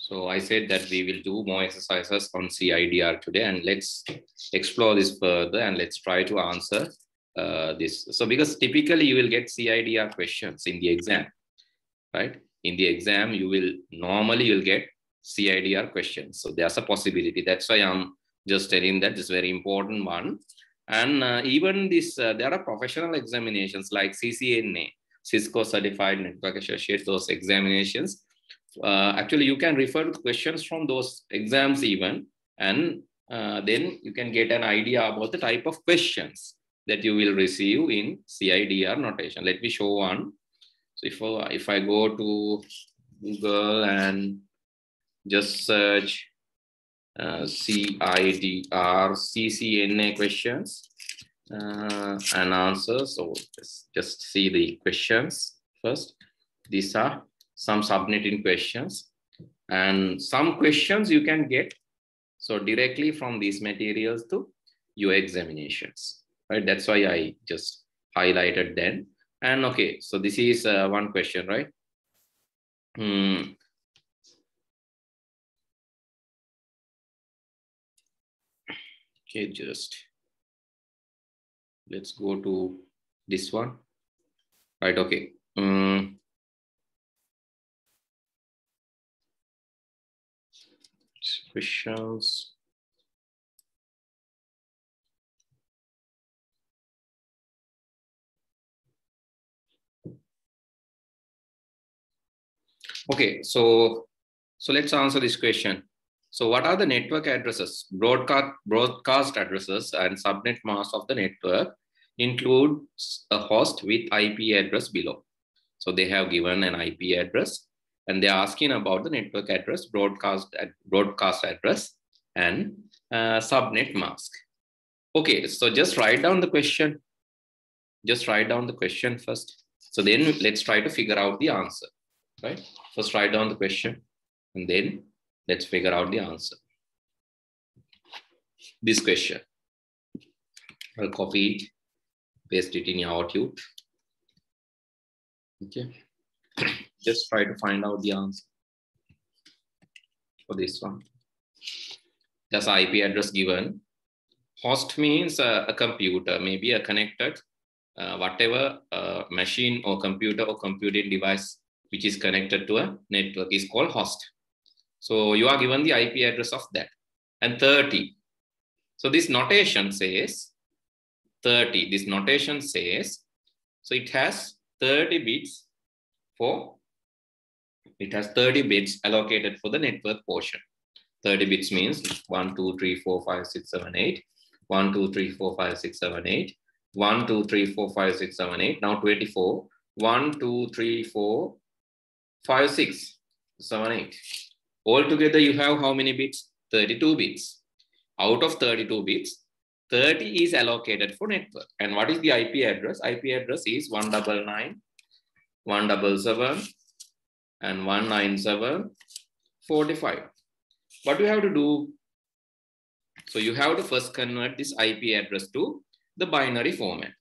So I said that we will do more exercises on CIDR today, and let's explore this further and let's try to answer this. So because typically you will get CIDR questions in the exam, right? In the exam, you'll get CIDR questions. So there's a possibility. That's why I'm just telling that this is very important one. And even this, there are professional examinations like CCNA, Cisco Certified Network Associate, those examinations. Actually, you can refer to questions from those exams even, and then you can get an idea about the type of questions that you will receive in CIDR notation. Let me show one. So if I go to Google and just search CIDR CCNA questions and answers, so just see the questions first. These are some subnetting questions, and some questions you can get so directly from these materials to your examinations, right? That's why I just highlighted them. And okay, so this is one question, right? Okay, just let's go to this one, right? Okay. Questions. Okay, so let's answer this question. So what are the network addresses? Broadcast addresses and subnet mask of the network includes a host with IP address below. So they have given an IP address and they're asking about the network address, broadcast address, and subnet mask. Okay, so just write down the question. Just write down the question first. So then let's try to figure out the answer, right? First write down the question and then let's figure out the answer. This question, I'll copy it, paste it in your Outlook. Okay, just try to find out the answer for this one. That's IP address given. Host means a computer, maybe a connected, whatever machine or computer or computing device which is connected to a network is called host. So you are given the IP address of that. And 30. So this notation says 30. This notation says, so it has 30 bits allocated for the network portion. 30 bits means 1, 2, 3, 4, 5, 6, 7, 8. 1, 2, 3, 4, 5, 6, 7, 8. 1, 2, 3, 4, 5, 6, 7, 8. Now 24. 1, 2, 3, 4, 5, 6, 7, 8. Altogether, you have how many bits? 32 bits. Out of 32 bits, 30 is allocated for network. And what is the IP address? IP address is 199, 177, and 197, 45. What do you have to do? So you have to first convert this IP address to the binary format.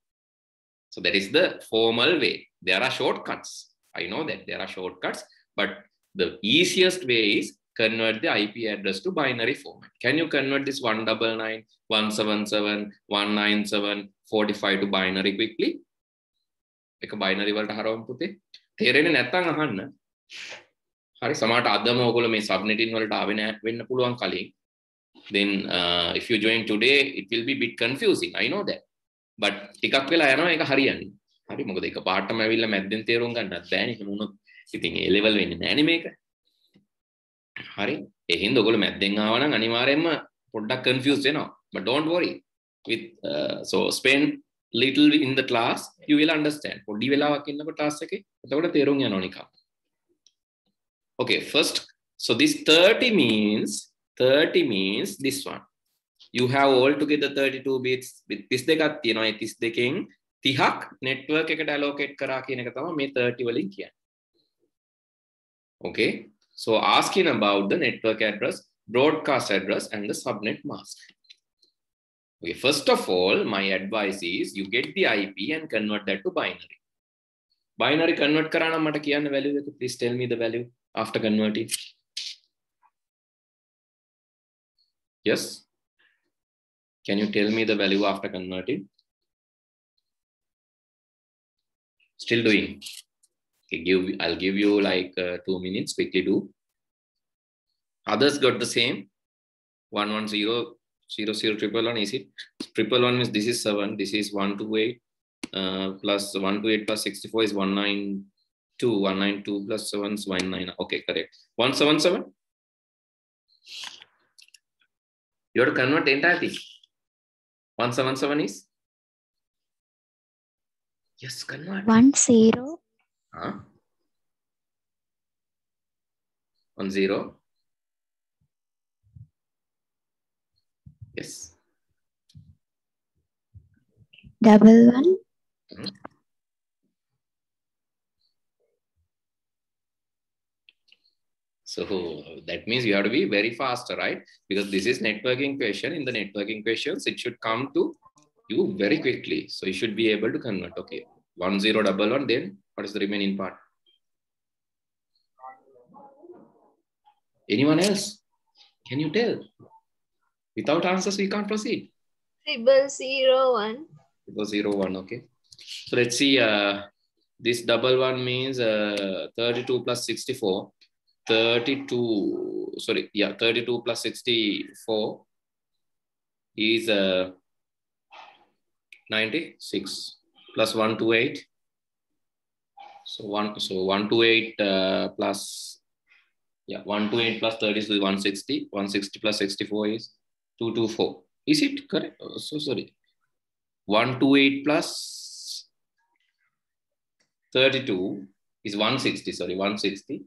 So that is the formal way. There are shortcuts. I know that there are shortcuts, but the easiest way is convert the IP address to binary format. Can you convert this 199, 177, 197, 45 to binary quickly? Like a binary වලට හරවමු පුතේ. තේරෙන්නේ නැත්නම් අහන්න. හරි සමහරට අදම ඔයගොල්ලෝ මේ සබ්නෙටින් වලට ආවේ නැහැ වෙන්න පුළුවන් කලින්. Then if you join today, it will be a bit confusing. I know that. But ටිකක් වෙලා යනවා ඒක හරියන්නේ. හරි මොකද ඒක පාටම ඇවිල්ලා මැද්දෙන් තේරුම් ගන්නත් බෑනේ. එහෙම වුණොත් ඉතින් ඒ ලෙවල් වෙන්නේ නැහැනේ මේක. හරි. ඒ හින්දා ඔයගොල්ලෝ මැද්දෙන් ආවා නම් අනිවාර්යයෙන්ම පොඩ්ඩක් confused වෙනවා. But don't worry. With so spend little in the class, you will understand. පොඩි වෙලාවක් ඉන්නකොට class එකේ. එතකොට තේරුම් යනවා නිකන්. Okay, first, so this 30 means this one. You have altogether 32 bits with this දෙකක් තියෙනවා. ඒ 32කින් 30ක් network එකට allocate කරා කියන එක තමයි මේ 30 වලින් කියන්නේ. Okay, so asking about the network address, broadcast address, and the subnet mask. Okay, first of all, my advice is you get the IP and convert that to binary. Binary convert කරා නම් මට කියන්න value එක. Please tell me the value after converting. Yes. Can you tell me the value after converting? Still doing. Okay, I'll give you like 2 minutes. Quickly do. Others got the same. 110 00111. Is it? 111 means this is 7. This is 128 plus 128 plus 64 is 192. 192 plus 7 is 19. Okay, correct. 177. You have to convert the entire thing. 177 is? Yes, convert. 10. 10. Yes. 11. So that means you have to be very fast, right? Because this is networking question. In the networking questions, it should come to you very quickly. So you should be able to convert. Okay. 1011. Then what is the remaining part? Anyone else? Can you tell? Without answers, we can't proceed. 0001. 001. Okay. So let's see. This double one means 32 plus 64. 32. Sorry. Yeah. 32 plus 64 is 96 plus 128. So 128 plus 128 plus 30 is 160. 160 plus 64 is 224. Is it correct? Oh, so sorry. 128 plus 32 is 160. Sorry, 160.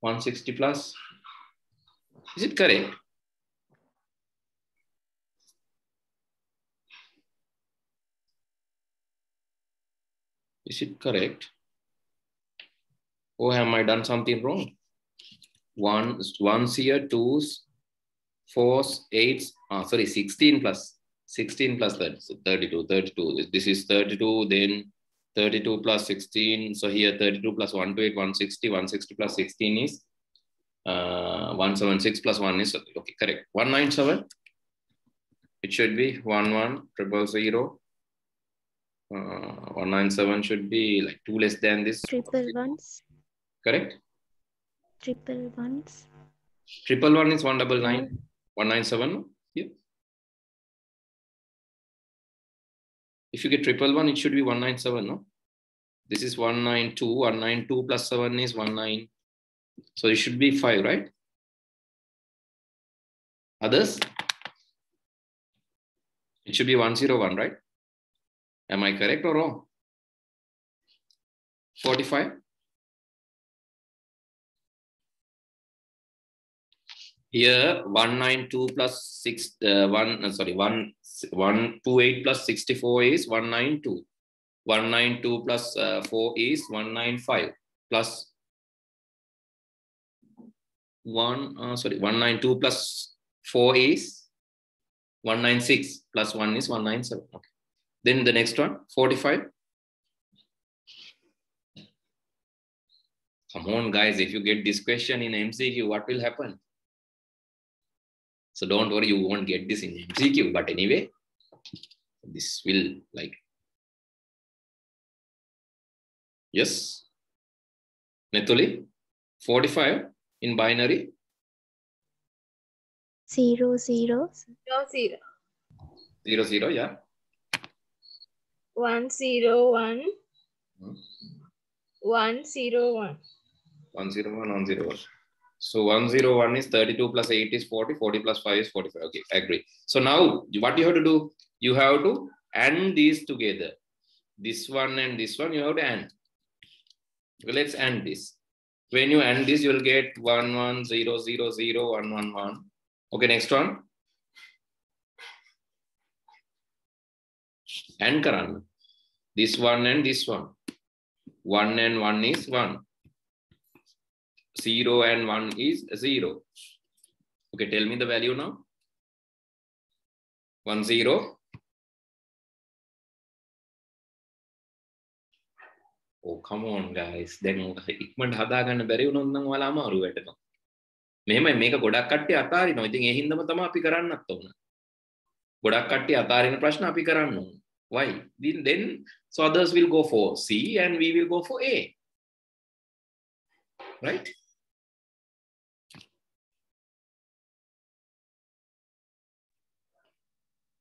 160 plus. Is it correct? Is it correct? Or have I done something wrong? One's here, two's, four's, eight's. Sorry, 16 plus 30. So 32. This is 32. Then 32 plus 16. So here 32 plus 128, 160. 160 plus 16 is 176 plus 1 is okay, correct. 197. It should be 11000. 197 should be like 2 less than this. Triple ones. Correct? Triple ones. Triple one is 199. 197. Yeah. If you get triple one, it should be 197. No? This is 192. 192 plus 7 is 19. So it should be 5, right? Others? It should be 101, right? Am I correct or wrong? 45. Here 192 plus 128 plus 64 is 192. 192 plus 4 is 195 plus 192 plus 4 is 196 plus 1 is 197. Okay. Then the next one, 45. Come on, guys, if you get this question in MCQ, what will happen? So don't worry, you won't get this in MCQ. But anyway, this will like. Yes. Netuli, 45 in binary. 00. 00. 00, yeah. 101. 101. 101. So 101 is 32 plus 8 is 40. 40 plus 5 is 45. Okay, I agree. So now what you have to do? You have to AND these together. This one and this one, you have to AND. Okay, let's AND this. When you AND this, you will get 110001111. Okay, next one. AND karan. This one and this one. 1 and 1 is 1. 0 and 1 is 0. Okay, tell me the value now. 10. Oh, come on, guys. Then ඉක්මනට හදාගන්න බැරි වුණොත් නම් ඔයාලා අමාරු වෙටනවා. මෙහෙමයි මේක ගොඩක් කට්ටිය අතාරිනවා. ඉතින් ඒ හින්දාම තමයි අපි කරන්නත් ඕන. ගොඩක් කට්ටිය අතාරින ප්‍රශ්න අපි කරන්න ඕන. Why? Then so others will go for C and we will go for A. Right?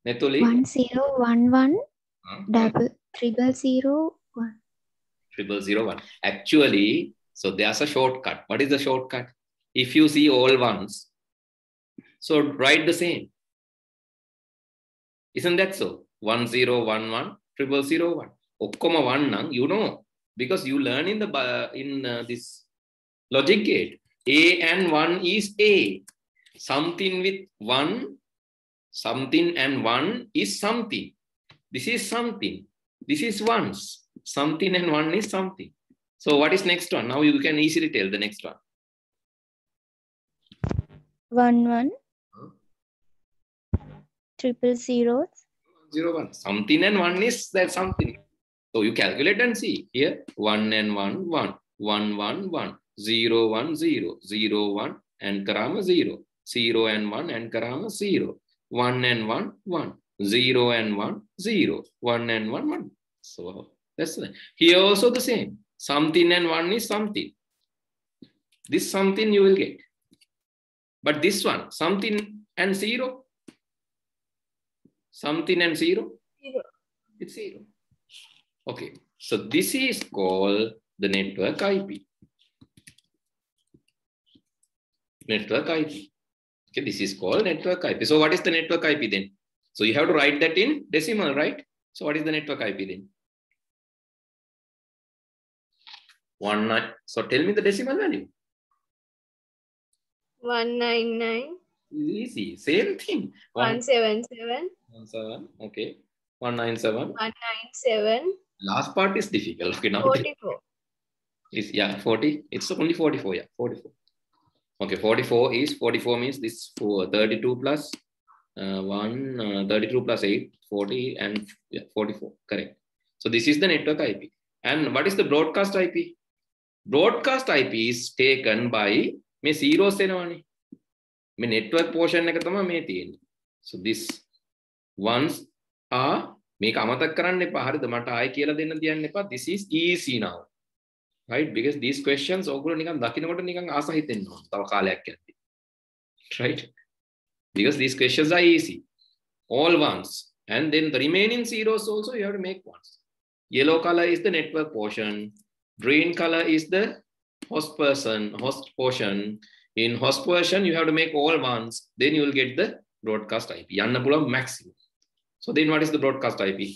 Netuli? 1011 double 0001. 0001. Actually, so there's a shortcut. What is the shortcut? If you see all ones, so write the same. Isn't that so? 1011 0001. Okkoma 1 nang, you know, because you learn in the this logic gate. A and 1 is A. Something with 1, something and 1 is something. This is something. This is ones. Something and 1 is something. So what is next one? Now you can easily tell the next one. 11 000 01. Something and 1 is that something. So you calculate and see. Here 1 and 1 1 1 1 1 0 1 0 0 1 and karama 0 0 and 1 and karama 0 1 and 1 1 0 and 1 0 1 and 1 1. So that's it. Here also the same. Something and 1 is something. This something you will get. But this one, something and 0. Something and 0. 0. It's 0. Okay. So this is called the network IP. Network IP. Okay, this is called network IP. So what is the network IP then? So you have to write that in decimal, right? So what is the network IP then? 19. So tell me the decimal value. 199 Easy. Same thing. 177 17. Okay. 197. 197 Last part is difficult. Okay, now 44. is 40. It's only 44. Yeah, 44. Okay, 44 is 44 means this 32 plus 32 plus 8, 40 and 44. Correct. So this is the network IP. And what is the broadcast IP? Broadcast IP is taken by me zeros enawani. Me network portion එක තමයි මේ තියෙන්නේ. So this ones are මේක අමතක කරන්න එපා. හරිද? මට ආයෙ කියලා දෙන්න තියන්න එපා. This is easy now. Right? Because these questions ඔයගොල්ලෝ නිකන් දකින්නකොට නිකන් ආස හිතෙන්න ඕන. තව කාලයක් යද්දී. Right? Because these questions are easy. All ones. And then the remaining zeros also you have to make ones. Yellow color is the network portion. Green color is the host portion. In host portion, you have to make all ones. Then you will get the broadcast IP. Yanna pula maximum. So then what is the broadcast IP?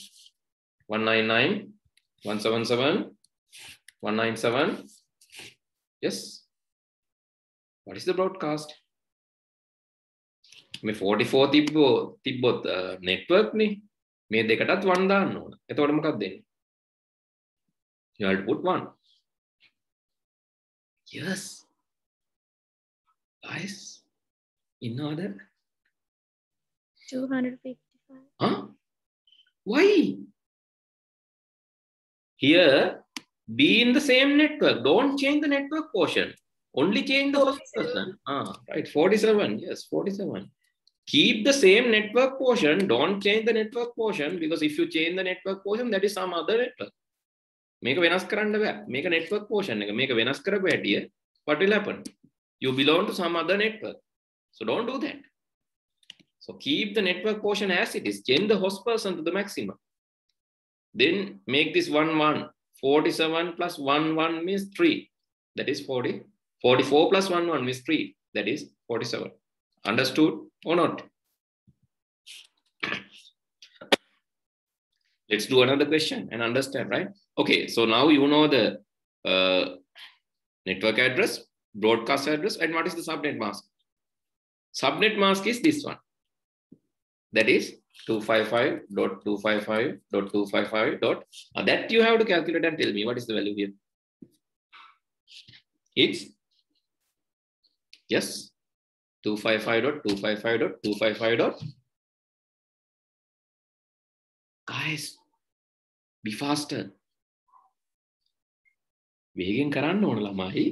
199, 177, 197. Yes. What is the broadcast? මේ 44 තිබ්බොත් network නේ. මේ දෙකටත් 1 දාන්න ඕන. එතකොට මොකක්ද දෙන්නේ? You have to put 1. Yes. Guys, in order. 255. Huh? Why? Here, be in the same network. Don't change the network portion. Only change the first person. Right. 47. Yes, 47. Keep the same network portion. Don't change the network portion because if you change the network portion, that is some other network. Make a වෙනස් කරන්න බෑ. Make a network portion එක. මේක වෙනස් කරපු හැටිය what will happen? You belong to some other network. So don't do that. So keep the network portion as it is. Change the host person to the maximum. Then make this 1 1. 47 plus 1 1 means 3. That is 40. 44 plus 1 1 means 3. That is 47. Understood or not? Let's do another question and understand, right? Okay, so now you know the network address, broadcast address, and what is the subnet mask? Subnet mask is this one. That is 255.255.255. That you have to calculate and tell me what is the value here. It's yes 255.255.255. Guys, be faster. වේගෙන් කරන්න ඕන ළමයි.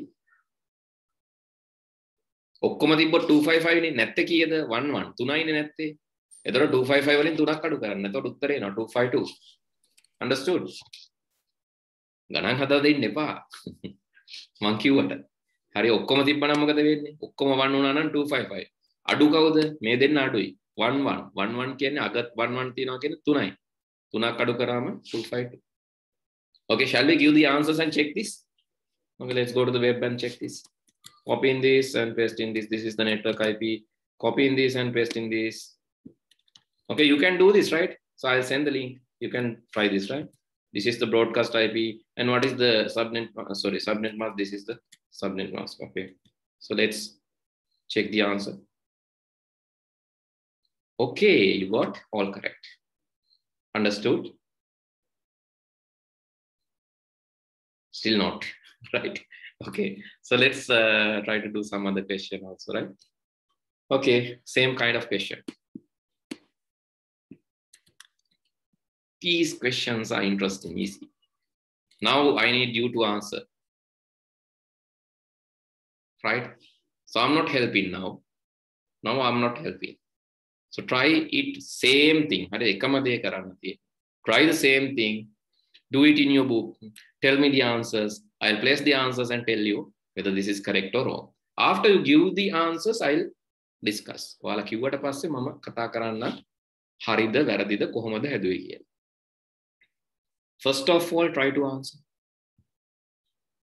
ඔක්කොම තිබ්බොත් 255 නේ නැත්තේ කීයද 11 3යිනේ නැත්තේ. එතකොට 255 වලින් 3ක් අඩු කරන්න. එතකොට උත්තරේ එනවා 252. Understood? ගණන් හදලා දෙන්න එපා. මං කිව්වට. හරි ඔක්කොම තිබ්බනම් මොකද වෙන්නේ? ඔක්කොම 1 වුණා නම් 255. අඩු කවුද? මේ දෙන්න අඩුයි. 11 11 කියන්නේ අගත් 11 තියනවා කියන්නේ 3යි. 3ක් අඩු කරාම 252. Okay, shall we give the answers and check this? Okay, let's go to the web and check this. Copy in this and paste in this. This is the network IP. Copy in this and paste in this. Okay, you can do this, right? So I'll send the link. You can try this, right? This is the broadcast IP. And what is the subnet? Sorry, subnet mask. This is the subnet mask. Okay. So let's check the answer. Okay, you got all correct. Understood? Still not, right? Okay. So let's try to do some other question also, right? Okay, same kind of question. These questions are interesting, easy. Now I need you to answer, right? So I'm not helping now. Now I'm not helping. So try it, same thing. Try the same thing. Do it in your book. Tell me the answers. I'll place the answers and tell you whether this is correct or wrong. After you give the answers, I'll discuss. ඔයාලා කිව්වට පස්සේ මම කතා කරන්න හරිද වැරදිද කොහොමද හැදුවේ කියලා. First of all, try to answer.